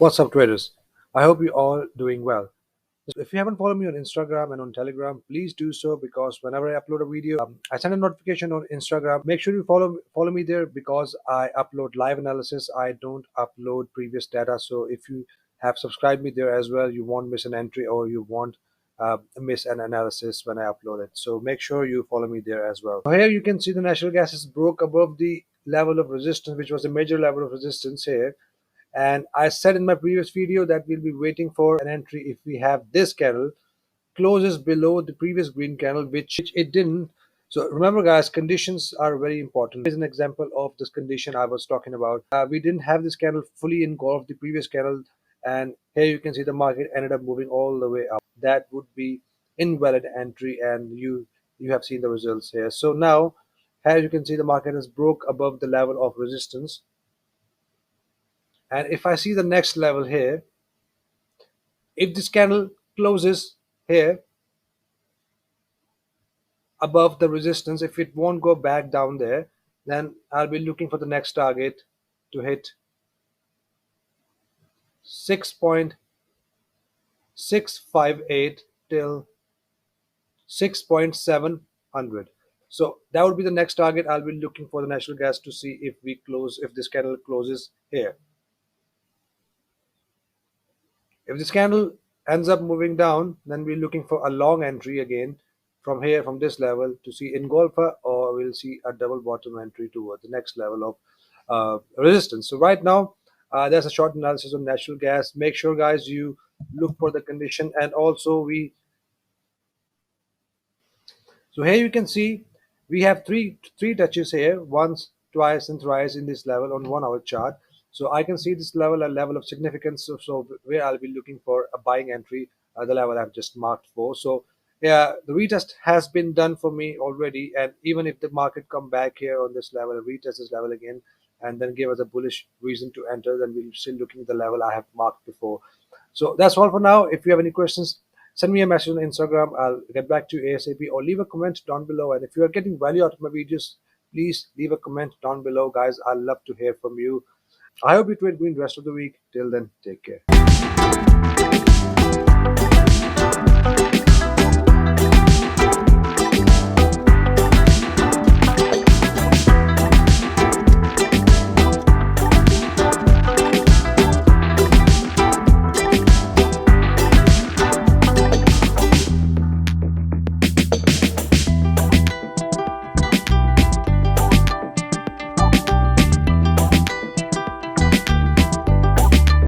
What's up, traders? I hope you're all doing well. So if you haven't followed me on Instagram and on Telegram, please do so because whenever I upload a video, I send a notification on Instagram. Make sure you follow me there because I upload live analysis. I don't upload previous data. So if you have subscribed me there as well, you won't miss an entry or you won't miss an analysis when I upload it. So make sure you follow me there as well. Here you can see the natural gas is broke above the level of resistance, which was a major level of resistance here. And I said in my previous video that we'll be waiting for an entry if we have this candle closes below the previous green candle, which it didn't. So remember, guys, conditions are very important. Here's an example of this condition I was talking about. We didn't have this candle fully engulfed the previous candle, and here you can see the market ended up moving all the way up. That would be invalid entry, and you have seen the results here. So now, as you can see, the market has broke above the level of resistance. And if I see the next level here, if this candle closes here above the resistance, if it won't go back down there, then I'll be looking for the next target to hit 6.658 till 6.700. So that would be the next target. I'll be looking for the natural gas to see if this candle closes here. If this candle ends up moving down, then we're looking for a long entry again from here, from this level, to see engulfer, or we'll see a double bottom entry toward the next level of resistance. So right now, there's a short analysis on natural gas. Make sure, guys, you look for the condition, and also so here you can see we have three touches here, once, twice, and thrice in this level on 1 hour chart. So I can see this level, a level of significance. So where I'll be looking for a buying entry, the level I've just marked for. So yeah, the retest has been done for me already. And even if the market come back here on this level, retest this level again, and then give us a bullish reason to enter, then we'll still looking at the level I have marked before. So that's all for now. If you have any questions, send me a message on Instagram. I'll get back to you ASAP, or leave a comment down below. And if you are getting value out of my videos, please leave a comment down below, guys. I'd love to hear from you. I hope you trade green rest of the week. Till then, take care.